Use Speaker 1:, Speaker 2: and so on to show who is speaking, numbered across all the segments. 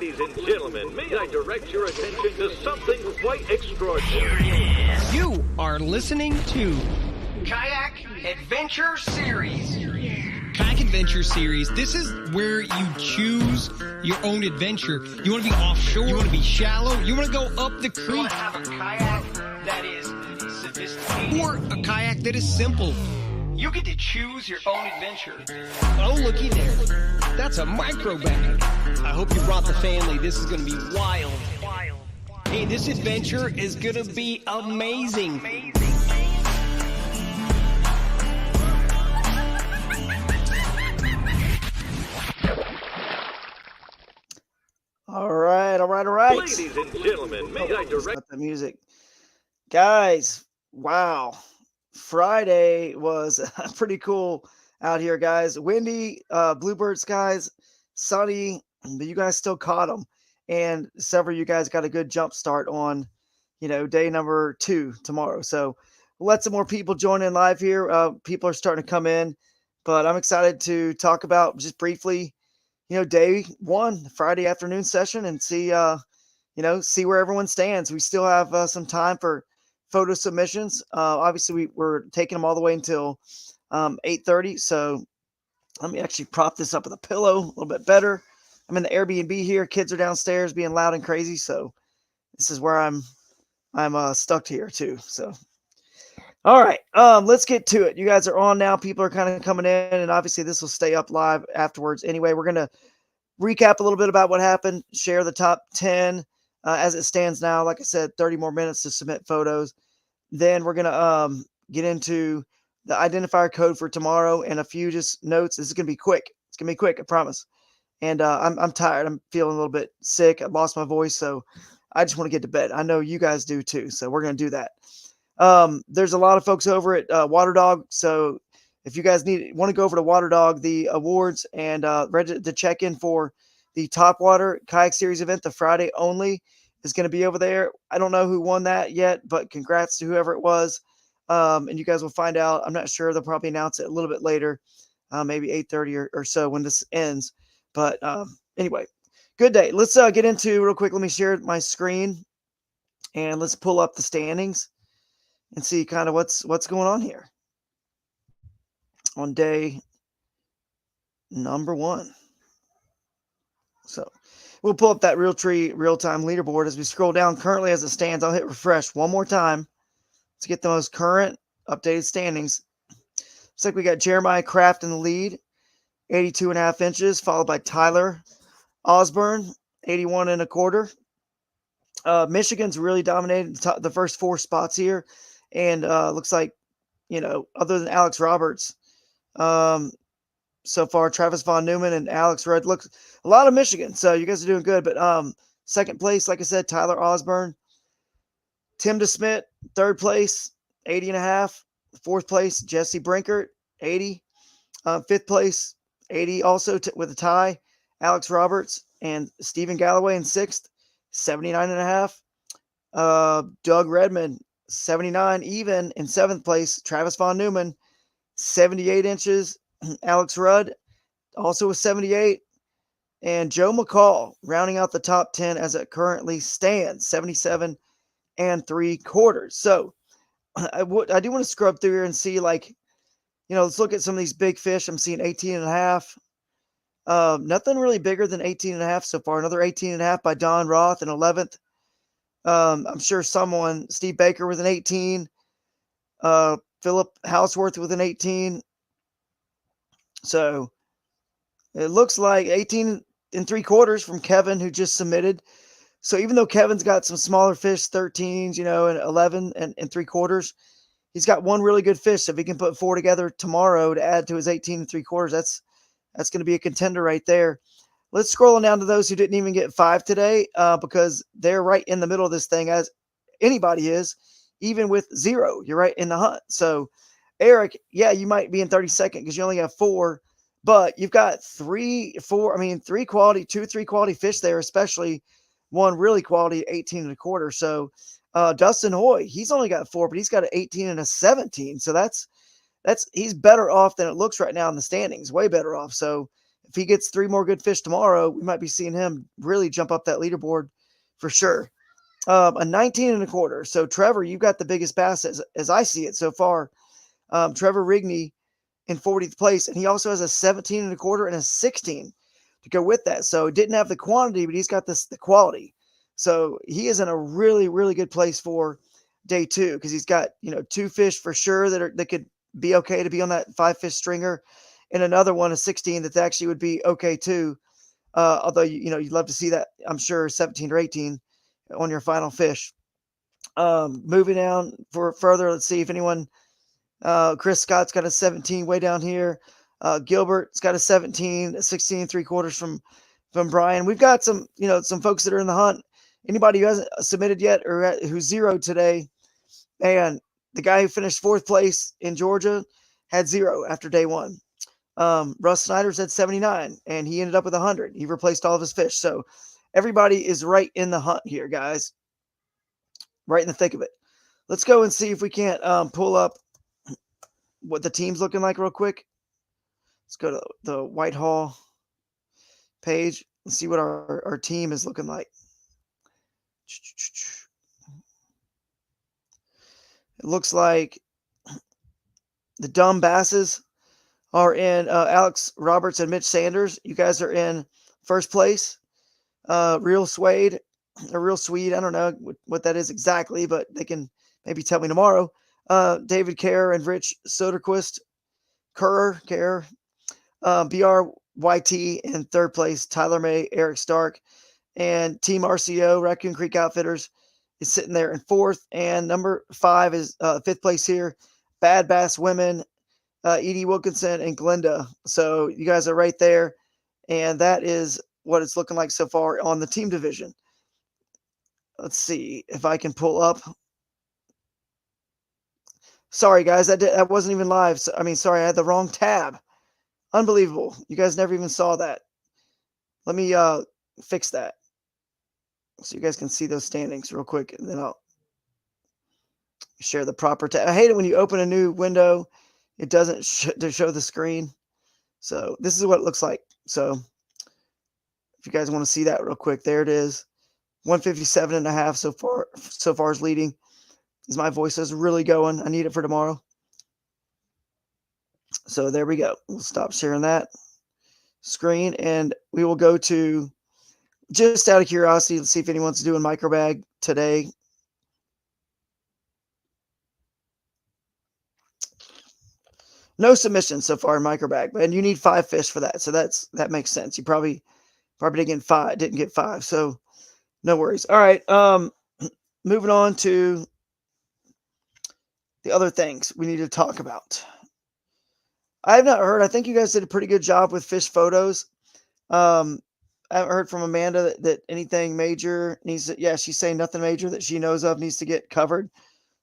Speaker 1: Ladies and gentlemen, may I direct your attention to something quite extraordinary.
Speaker 2: You are listening to
Speaker 3: Kayak Adventure Series.
Speaker 2: Kayak Adventure Series. This is where you choose your own adventure. You want to be offshore, you want to be shallow, you want to go up the
Speaker 3: You want
Speaker 2: creek,
Speaker 3: to have a kayak that is sophisticated.
Speaker 2: or a kayak that is simple.
Speaker 3: You get to choose your own adventure.
Speaker 2: Oh, looky there. That's a micro bag. I hope you brought the family. This is going to be wild. Hey, this adventure is going to be amazing.
Speaker 4: All right.
Speaker 1: Ladies and gentlemen, may I direct...
Speaker 4: Cut the music. Guys, wow. Friday was pretty cool out here, guys. Windy, bluebird skies, sunny, but you guys still caught them. And several of you guys got a good jump start on, day number 2 tomorrow. So we'll let some more people join in live here. People are starting to come in, but I'm excited to talk about just briefly, day 1, Friday afternoon session, and see where everyone stands. We still have some time for photo submissions. Obviously, we're taking them all the way until 8:30. So let me actually prop this up with a pillow a little bit better. I'm in the Airbnb here. Kids are downstairs being loud and crazy. So this is where I'm stuck here too. So, all right, let's get to it. You guys are on now. People are kind of coming in, and obviously this will stay up live afterwards. Anyway, we're going to recap a little bit about what happened, share the top 10 as it stands now. Like I said, 30 more minutes to submit photos. Then we're going to get into the identifier code for tomorrow and a few just notes. This is going to be quick. It's going to be quick, I promise. And I'm tired. I'm feeling a little bit sick. I lost my voice, so I just want to get to bed. I know you guys do too, so we're going to do that. There's a lot of folks over at Water Dog, so if you guys want to go over to Water Dog, the awards, and ready to check in for the Top Water Kayak Series event, the Friday only, is going to be over there. I don't know who won that yet, but congrats to whoever it was. And you guys will find out. I'm not sure. They'll probably announce it a little bit later, maybe 8:30 or so when this ends. But anyway, good day. Let's get into real quick. Let me share my screen, and let's pull up the standings and see kind of what's going on here on day number 1. So we'll pull up that Realtree real-time leaderboard as we scroll down. Currently, as it stands, I'll hit refresh one more time to get the most current updated standings. Looks like we got Jeremiah Kraft in the lead, 82.5 inches, followed by Tyler Osborne, 81 1/4. Michigan's really dominated the first 4 spots here. And looks like, other than Alex Roberts, so far, Travis Von Neumann and Alex Rudd, look, a lot of Michigan. So you guys are doing good. But second place, like I said, Tyler Osborne. Tim DeSmit, third place, 80.5. Fourth place, Jesse Brinkert, 80. Fifth place, 80 also with a tie. Alex Roberts and Stephen Galloway in sixth, 79.5. Doug Redmond, 79 even in seventh place. Travis Von Neumann, 78 inches. Alex Rudd also with 78. And Joe McCall rounding out the top 10 as it currently stands, 77 3/4. So I do want to scrub through here and see, let's look at some of these big fish. I'm seeing 18.5. Nothing really bigger than 18.5 so far. Another 18.5 by Don Roth in 11th. I'm sure Steve Baker with an 18. Philip Houseworth with an 18. So it looks like 18 3/4 from Kevin, who just submitted. So even though Kevin's got some smaller fish, 13s, and 11 and 3/4, he's got one really good fish. So if he can put 4 together tomorrow to add to his 18 3/4, that's going to be a contender right there. Let's scroll down to those who didn't even get 5 today, because they're right in the middle of this thing, as anybody is, even with 0. You're right in the hunt. So Eric, yeah, you might be in 32nd because you only have 4, but you've got 3 quality fish there, especially one really quality 18 1/4. So Dustin Hoy, he's only got 4, but he's got an 18 and a 17. So he's better off than it looks right now in the standings, way better off. So if he gets 3 more good fish tomorrow, we might be seeing him really jump up that leaderboard for sure. A 19 and a quarter. So Trevor, you've got the biggest bass as I see it so far. Trevor Rigney in 40th place, and he also has a 17 and a quarter and a 16 to go with that. So didn't have the quantity, but he's got the quality. So he is in a really, really good place for day 2 because he's got 2 fish for sure that could be okay to be on that 5-fish stringer, and another one, a 16, that actually would be okay too. Although you'd love to see that, I'm sure, 17 or 18 on your final fish. Moving down for further, let's see if anyone. Chris Scott's got a 17 way down here. Gilbert's got a 17, 16 3/4 from Brian. We've got some folks that are in the hunt. Anybody who hasn't submitted yet or who's zeroed today, and the guy who finished 4th place in Georgia had 0 after day 1. Russ Snyder's had 79, and he ended up with 100. He replaced all of his fish. So everybody is right in the hunt here, guys. Right in the thick of it. Let's go and see if we can't pull up what the team's looking like real quick. Let's go to the Whitehall page and see what our team is looking like. It looks like the Dumb Basses are in Alex Roberts and Mitch Sanders. You guys are in 1st place. Real Swede, I don't know what that is exactly, but they can maybe tell me tomorrow. David Kerr and Rich Soderquist. Kerr, BRYT in 3rd place. Tyler May, Eric Stark, and Team RCO, Raccoon Creek Outfitters, is sitting there in 4th. And number 5 is 5th place here. Bad Bass Women, Edie Wilkinson and Glenda. So you guys are right there. And that is what it's looking like so far on the team division. Let's see if I can pull up. Sorry, guys, that wasn't even live. Sorry, I had the wrong tab. Unbelievable. You guys never even saw that. Let me fix that so you guys can see those standings real quick, and then I'll share the proper tab. I hate it when you open a new window, it doesn't show the screen. So this is what it looks like. So if you guys want to see that real quick, there it is. 157.5 so far is leading. As my voice is really going. I need it for tomorrow. So there we go. We'll stop sharing that screen, and we will go to, just out of curiosity, let's see if anyone's doing microbag today. No submissions so far in microbag, and you need 5 fish for that. So that makes sense. You probably didn't get 5. So no worries. All right. Moving on to the other things we need to talk about. I have not heard. I think you guys did a pretty good job with fish photos. I haven't heard from Amanda that anything major needs to, she's saying nothing major that she knows of needs to get covered.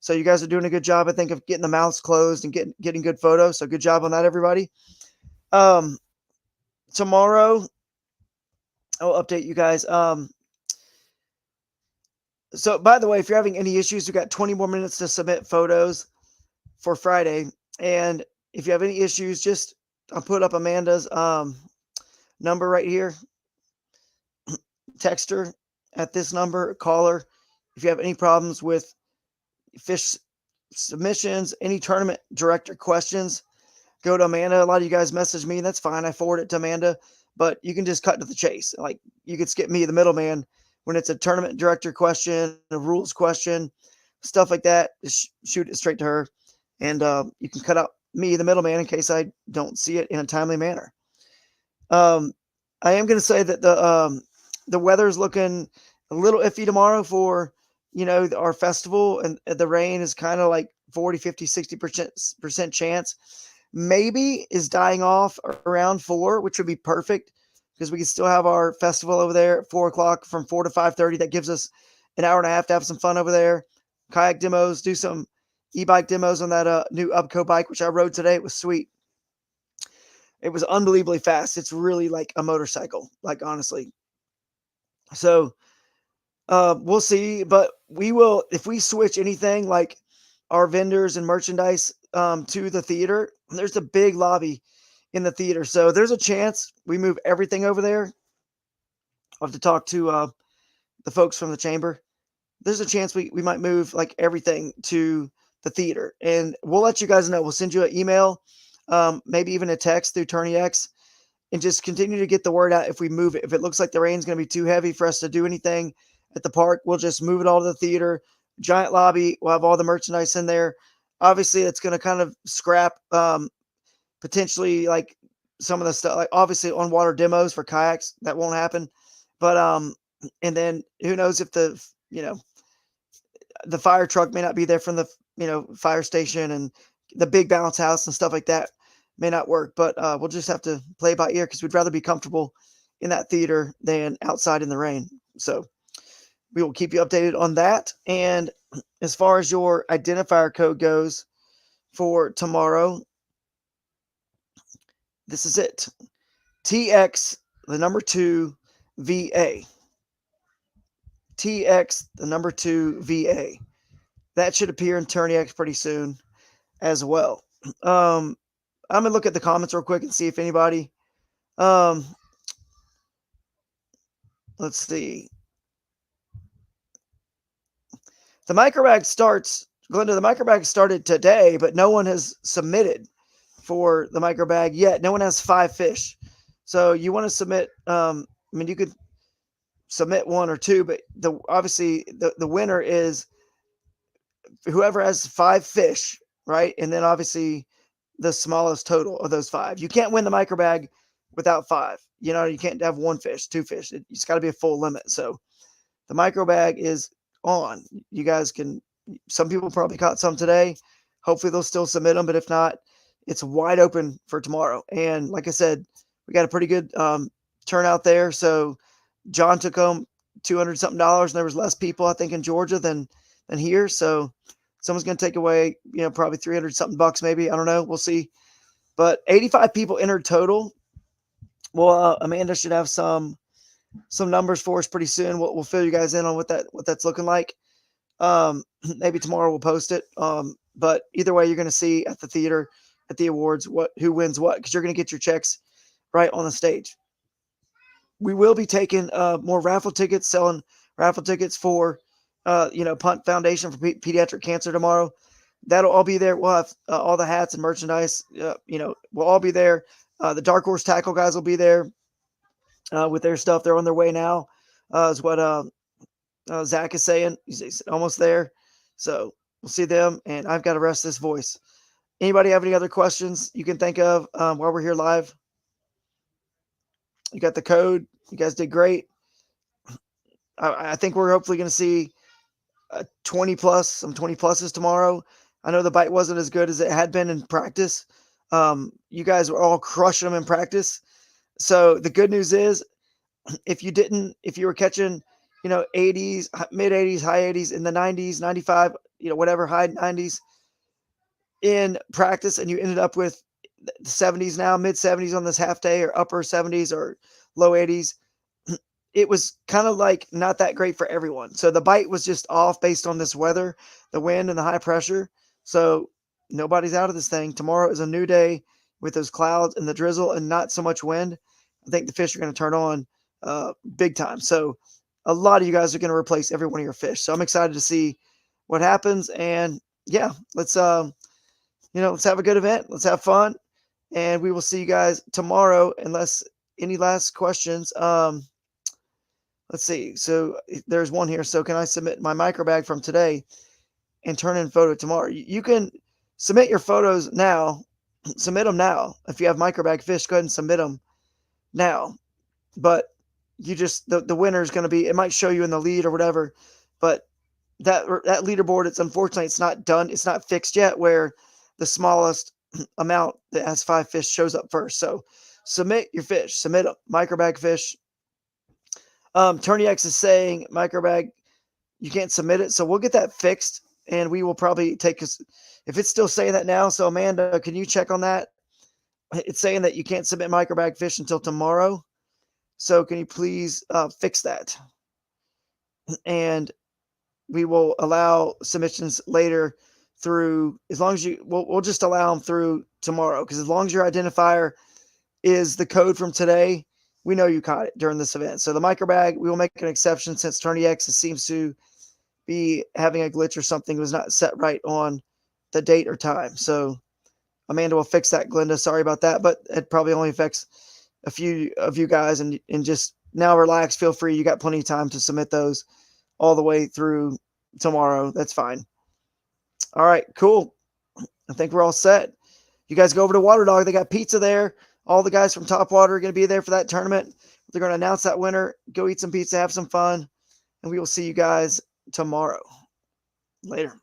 Speaker 4: So you guys are doing a good job, I think, of getting the mouths closed and getting good photos. So good job on that, everybody. Tomorrow, I'll update you guys. So, by the way, if you're having any issues, we've got 20 more minutes to submit photos for Friday. And if you have any issues, I'll put up Amanda's number right here. Text her at this number, call her. If you have any problems with fish submissions, any tournament director questions, go to Amanda. A lot of you guys message me. That's fine. I forward it to Amanda, but you can just cut to the chase. Like, you could skip me, the middleman, when it's a tournament director question, a rules question, stuff like that. Just shoot it straight to her, and you can cut out me, the middleman, in case I don't see it in a timely manner. I am going to say that the weather's looking a little iffy tomorrow for, our festival, and the rain is kind of like 40, 50, 60% chance. Maybe is dying off around 4, which would be perfect because we can still have our festival over there at 4 o'clock from 4 to 5:30. That gives us an hour and a half to have some fun over there. Kayak demos, do some e-bike demos on that new Ubco bike, which I rode today. It was sweet. It was unbelievably fast. It's really like a motorcycle, like, honestly. So we'll see, but we will, if we switch anything like our vendors and merchandise to the theater, there's a big lobby in the theater. So there's a chance we move everything over there. I'll have to talk to the folks from the chamber. There's a chance we might move like everything to the theater, and we'll let you guys know. We'll send you an email, maybe even a text through TourneyX, and just continue to get the word out if we move it. If it looks like the rain's going to be too heavy for us to do anything at the park, we'll just move it all to the theater. Giant lobby. We'll have all the merchandise in there. Obviously, it's going to kind of scrap potentially like some of the stuff, like obviously on water demos for kayaks. That won't happen. But and then who knows if the fire truck may not be there from the fire station, and the big bounce house and stuff like that may not work. But we'll just have to play by ear because we'd rather be comfortable in that theater than outside in the rain. So we will keep you updated on that. And as far as your identifier code goes for tomorrow, this is it. TX, the number 2, VA. TX, the number 2, VA. That should appear in TourneyX pretty soon as well. I'm going to look at the comments real quick and see if anybody, let's see. The microbag starts, Glenda, the microbag started today, but no one has submitted for the microbag yet. No one has 5 fish. So you want to submit, you could submit 1 or 2, but obviously the winner is whoever has 5 fish, right? And then obviously the smallest total of those 5. You can't win the microbag without 5. You can't have 1 fish, 2 fish. It's got to be a full limit. So the microbag is on. You guys can, some people probably caught some today. Hopefully they'll still submit them, but if not, it's wide open for tomorrow. And like I said, we got a pretty good turnout there. So John took home $200 something, and there was less people, I think, in Georgia than here. So someone's going to take away, probably 300 something bucks, maybe. I don't know. We'll see. But 85 people entered total. Well, Amanda should have some numbers for us pretty soon. We'll fill you guys in on what that's looking like. Maybe tomorrow we'll post it. But either way, you're going to see at the theater, at the awards, who wins what, because you're going to get your checks right on the stage. We will be taking more raffle tickets, selling raffle tickets for Punt Foundation for Pediatric Cancer tomorrow. That'll all be there. We'll have all the hats and merchandise. We'll all be there. The Dark Horse Tackle guys will be there with their stuff. They're on their way now, is what Zach is saying. He's almost there. So we'll see them, and I've got to rest this voice. Anybody have any other questions you can think of while we're here live? You got the code. You guys did great. I think we're hopefully going to see 20 plus, some 20 pluses tomorrow. I know the bite wasn't as good as it had been in practice. You guys were all crushing them in practice. So the good news is, if you were catching, 80s, mid 80s, high 80s, in the 90s, 95, whatever, high 90s in practice, and you ended up with the 70s now, mid 70s on this half day, or upper 70s or low 80s, it was kind of like not that great for everyone. So the bite was just off based on this weather, the wind and the high pressure. So nobody's out of this thing. Tomorrow is a new day with those clouds and the drizzle and not so much wind. I think the fish are going to turn on big time. So a lot of you guys are going to replace every one of your fish. So I'm excited to see what happens. And yeah, let's have a good event. Let's have fun. And we will see you guys tomorrow, unless any last questions. Let's see. So there's one here. So can I submit my microbag from today and turn in photo tomorrow? You can submit your photos now. Submit them now. If you have microbag fish, go ahead and submit them now. But you just, the winner is going to be, it might show you in the lead or whatever, but that leaderboard, it's not done. It's not fixed yet, where the smallest amount that has 5 fish shows up first. So submit your fish, submit them. Microbag fish. TourneyX is saying microbag, you can't submit it. So we'll get that fixed, and we will probably take us, if it's still saying that now. So Amanda, can you check on that? It's saying that you can't submit microbag fish until tomorrow. So can you please fix that? And we will allow submissions later through, as long as we'll just allow them through tomorrow. Because as long as your identifier is the code from today, we know you caught it during this event. So the micro bag, we will make an exception since Tourney X seems to be having a glitch or something. It was not set right on the date or time. So Amanda will fix that, Glenda. Sorry about that, but it probably only affects a few of you guys. And just now relax, feel free. You got plenty of time to submit those all the way through tomorrow. That's fine. All right, cool. I think we're all set. You guys go over to Water Dog. They got pizza there. All the guys from Top Water are going to be there for that tournament. They're going to announce that winner. Go eat some pizza, have some fun, and we will see you guys tomorrow. Later.